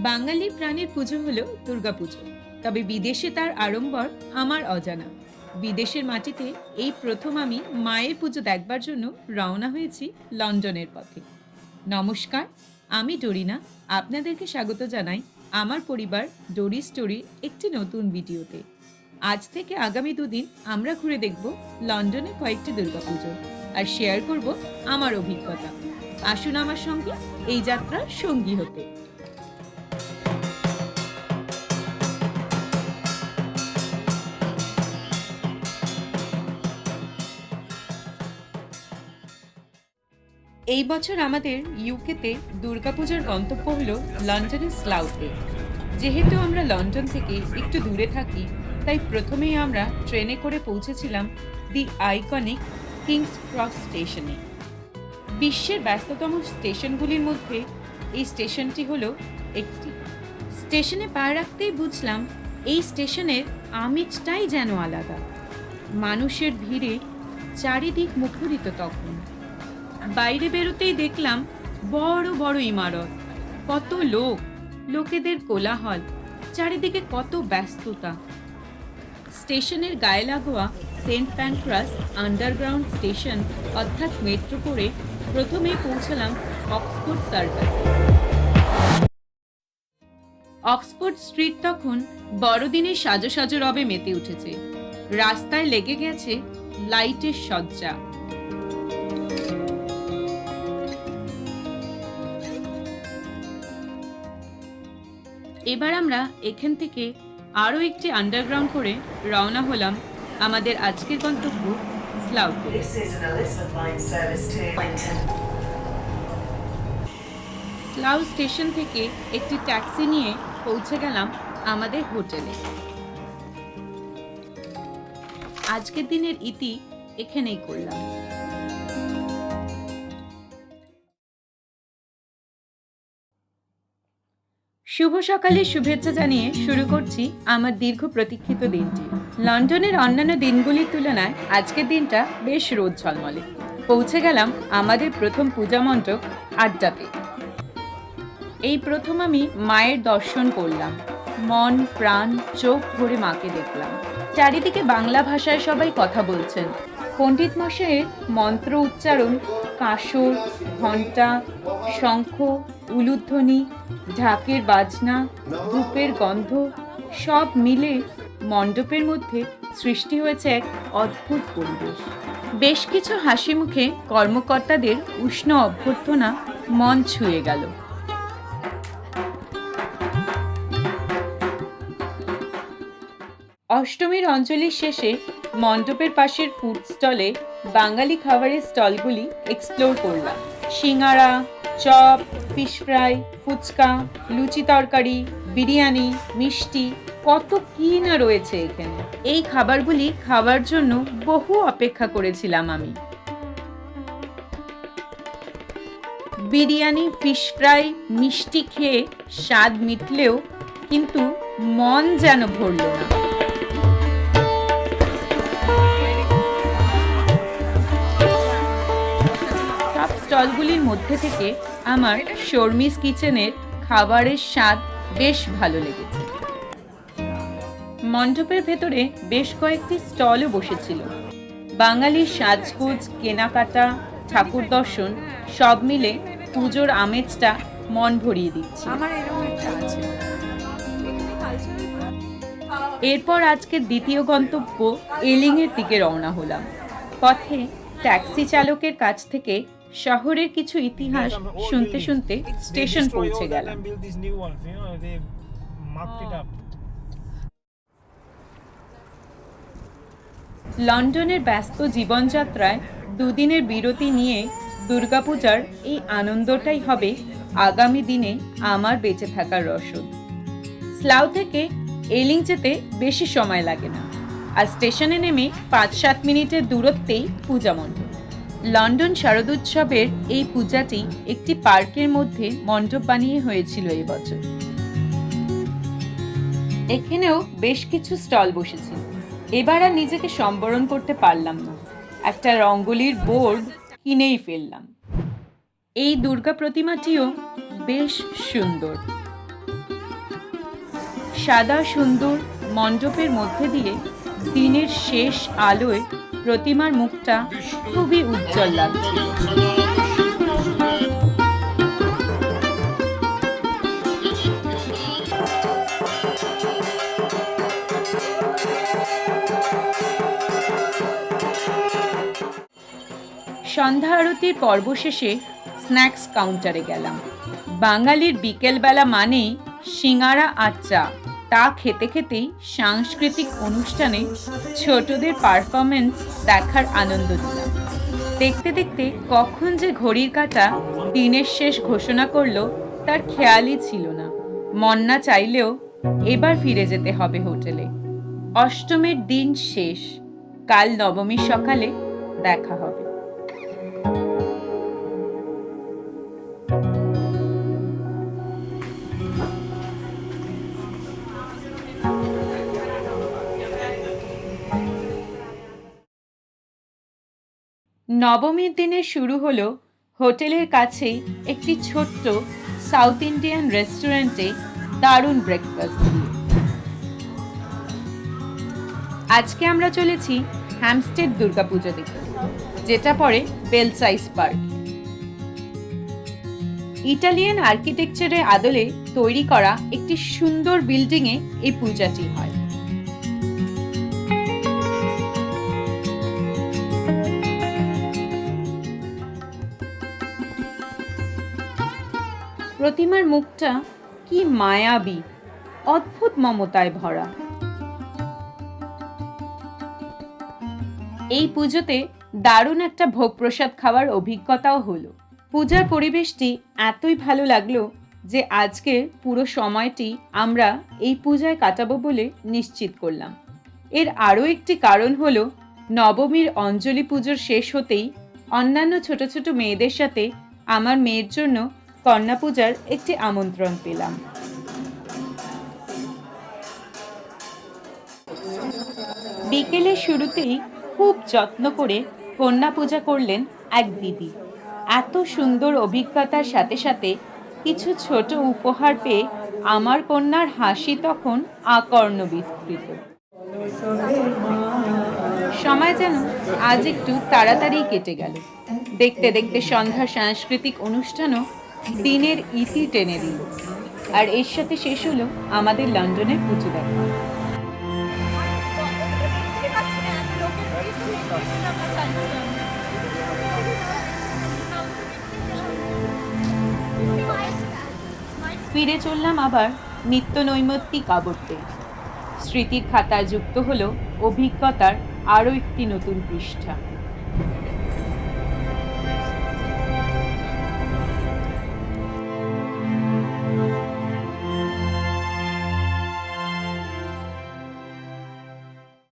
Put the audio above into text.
বাঙালি প্রাণের পুজো হলো দুর্গাপুজো। তবে বিদেশে তার আড়ম্বর আমার অজানা। বিদেশের মাটিতে এই প্রথম আমি মায়ের পুজো দেখবার জন্য রওনা হয়েছি লন্ডনের পথে। নমস্কার, আমি ডোরিনা। আপনাদেরকে স্বাগত জানাই আমার পরিবার ডোরি স্টোরির একটি নতুন ভিডিওতে। আজ থেকে আগামী দুদিন আমরা ঘুরে দেখব লন্ডনে কয়েকটি দুর্গাপুজো আর শেয়ার করব আমার অভিজ্ঞতা। আসুন আমার সঙ্গে এই যাত্রার সঙ্গী হতে। এই বছর আমাদের ইউকেতে দুর্গাপূজার গন্তব্য হলো লন্ডনের স্লাউথে। যেহেতু আমরা লন্ডন থেকে একটু দূরে থাকি, তাই প্রথমেই আমরা ট্রেনে করে পৌঁছেছিলাম দি আইকনিক কিংস ক্রস স্টেশনে। বিশ্বের ব্যস্ততম স্টেশনগুলির মধ্যে এই স্টেশনটি হলো একটি। স্টেশনে পা রাখতেই বুঝলাম এই স্টেশনের আমেজটাই যেন আলাদা। মানুষের ভিড়ে চারিদিক মুখরিত তখন। বাইরে বেরোতেই দেখলাম বড় বড় ইমারত, কত লোক, লোকেদের কোলাহল, চারিদিকে কত ব্যস্ততা। স্টেশনের গায়ে লাগোয়া সেন্ট প্যানক্রাস আন্ডারগ্রাউন্ড স্টেশন অর্থাৎ মেট্রো করে প্রথমেই পৌঁছলাম অক্সফোর্ড সার্কাসে। অক্সফোর্ড স্ট্রিট তখন বড়দিনে সাজো সাজো রবে মেতে উঠেছে। রাস্তায় লেগে গেছে লাইটের সজ্জা। এবার আমরা এখান থেকে আরও একটি আন্ডারগ্রাউন্ড করে রওনা হলাম আমাদের আজকের গন্তব্য স্লাউথে। স্লাউ স্টেশন থেকে একটি ট্যাক্সি নিয়ে পৌঁছে গেলাম আমাদের হোটেলে। আজকের দিনের ইতি এখানেই করলাম। শুভ সকালের শুভেচ্ছা জানিয়ে শুরু করছি আমার দীর্ঘ প্রতীক্ষিত দিনটি। লন্ডনের অন্যান্য দিনগুলির তুলনায় আজকের দিনটা বেশ রোদ ঝলমলে। পৌঁছে গেলাম আমাদের প্রথম পূজা মণ্ডপ আড্ডাতে। এই প্রথম আমি মায়ের দর্শন করলাম। মন প্রাণ চোখ ভরে মাকে দেখলাম। চারিদিকে বাংলা ভাষায় সবাই কথা বলছেন। পণ্ডিত মশাইয়ের মন্ত্র উচ্চারণ, কাঁসর, ঘণ্টা, শঙ্খ, উলুধ্বনি, ঢাকের বাজনা, ধূপের গন্ধ সব মিলে মণ্ডপের মধ্যে সৃষ্টি হয়েছে এক অদ্ভুত পরিবেশ। বেশ কিছু হাসি মুখে কর্মকর্তাদের উষ্ণ অভ্যর্থনা মন ছুঁয়ে গেল। অষ্টমীর অঞ্জলির শেষে মণ্ডপের পাশের ফুড স্টলে বাঙালি খাবারের স্টলগুলি এক্সপ্লোর করলাম। সিঙ্গারা, চপ, ফিশ ফ্রাই, ফুচকা, লুচি তরকারি, বিরিয়ানি, মিষ্টি, কত কি না রয়েছে এখানে। এই খাবারগুলি খাওয়ার জন্য বহু অপেক্ষা করেছিলাম আমি। বিরিয়ানি, ফিশ ফ্রাই, মিষ্টি খেয়ে স্বাদ মিটলেও কিন্তু মন যেন ভরল না। সব স্টলগুলির মধ্যে থেকে আমার শর্মিস কিচেনের খাবারের স্বাদ বেশ ভালো লেগেছে। মণ্ডপের ভেতরে বেশ কয়েকটি স্টলও বসেছিল। বাঙালির সাজগোজ, কেনাকাটা, ঠাকুর দর্শন সব মিলে পুজোর আমেজটা মন ভরিয়ে দিচ্ছে। এরপর আজকের দ্বিতীয় গন্তব্য এলিংয়ের দিকে রওনা হলাম। পথে ট্যাক্সি চালকের কাছ থেকে শহরের কিছু ইতিহাস শুনতে শুনতে স্টেশন পৌঁছে গেলাম। লন্ডনের ব্যস্ত জীবনযাত্রায় দুদিনের বিরতি নিয়ে দুর্গাপূজার এই আনন্দটাই হবে আগামী দিনে আমার বেঁচে থাকার রসদ। স্লাউ থেকে এলিং যেতে বেশি সময় লাগে না, আর স্টেশনে নেমে 5-7 মিনিটের দূরত্বেই পূজা মণ্ডপ। লন্ডন শারদোৎসবের এই পূজাটি একটি পার্কের মধ্যে মণ্ডপ বানিয়ে হয়েছিল এবছর। এখানেও বেশ কিছু স্টল বসেছিল। এবার আর নিজেকে সম্বরণ করতে পারলাম না, একটা রঙ্গোলির বোর্ড কিনেই ফেললাম। এই দুর্গা প্রতিমাটিও বেশ সুন্দর। সাদা সুন্দর মণ্ডপের মধ্যে দিয়ে দিনের শেষ আলোয় প্রতিমার মুখটা খুবই উজ্জ্বল লাগছে। সন্ধ্যা আরতির পর্ব শেষে স্ন্যাক্স কাউন্টারে গেলাম। বাঙালির বিকেলবেলা মানেই সিঙাড়া আর চা। তা খেতে খেতেই সাংস্কৃতিক অনুষ্ঠানে ছোটদের পারফরমেন্স দেখার আনন্দ দিলাম। দেখতে দেখতে কখন যে ঘড়ির কাঁটা দিনের শেষ ঘোষণা করলো তার খেয়ালই ছিল না। মন না চাইলেও এবার ফিরে যেতে হবে হোটেলে। অষ্টমীর দিন শেষ, কাল নবমীর সকালে দেখা হবে। নবমীর দিনে শুরু হলো হোটেলের কাছেই একটি ছোট্ট সাউথ ইন্ডিয়ান রেস্টুরেন্টে দারুণ ব্রেকফাস্ট দিয়ে। আজকে আমরা চলেছি হ্যামস্টেড দুর্গাপুজো দেখতে, যেটা পড়ে বেলসাইজ পার্ক। ইটালিয়ান আর্কিটেকচারের আদলে তৈরি করা একটি সুন্দর বিল্ডিংয়ে এই পূজাটি হয়। প্রতিমার মুখটা কি মায়াবী, অদ্ভুত মমতায় ভরা। এই পুজোতে দারুণ একটা ভোগ প্রসাদ খাওয়ার অভিজ্ঞতাও হলো। পূজার পরিবেশটি এতই ভালো লাগলো যে আজকে পুরো সময়টি আমরা এই পূজায় কাটাবো বলে নিশ্চিত করলাম। এর আরও একটি কারণ হলো নবমীর অঞ্জলি পুজোর শেষ হতেই অন্যান্য ছোট ছোট মেয়েদের সাথে আমার মেয়ের জন্য কন্যা পূজার একটি আমন্ত্রণ পেলাম। বিকেলের শুরুতেই খুব যত্ন করে কন্যা পূজা করলেন এক দিদি। এত সুন্দর অভিজ্ঞতার সাথে সাথে কিছু ছোট উপহার পেয়ে আমার কন্যার হাসি তখন আকর্ণ বিস্তৃত। সময় যেন আজ একটু তাড়াতাড়ি কেটে গেল। দেখতে দেখতে সন্ধ্যার সাংস্কৃতিক অনুষ্ঠানও দিনের ইতি টেনে দিল। আর এর সাথে শেষ হলো আমাদের লন্ডনের পুজো দেখা। ফিরে চললাম আবার নিত্য নৈমিত্তিক আবর্তে। স্মৃতির খাতায় যুক্ত হলো অভিজ্ঞতার আরও একটি নতুন পৃষ্ঠা।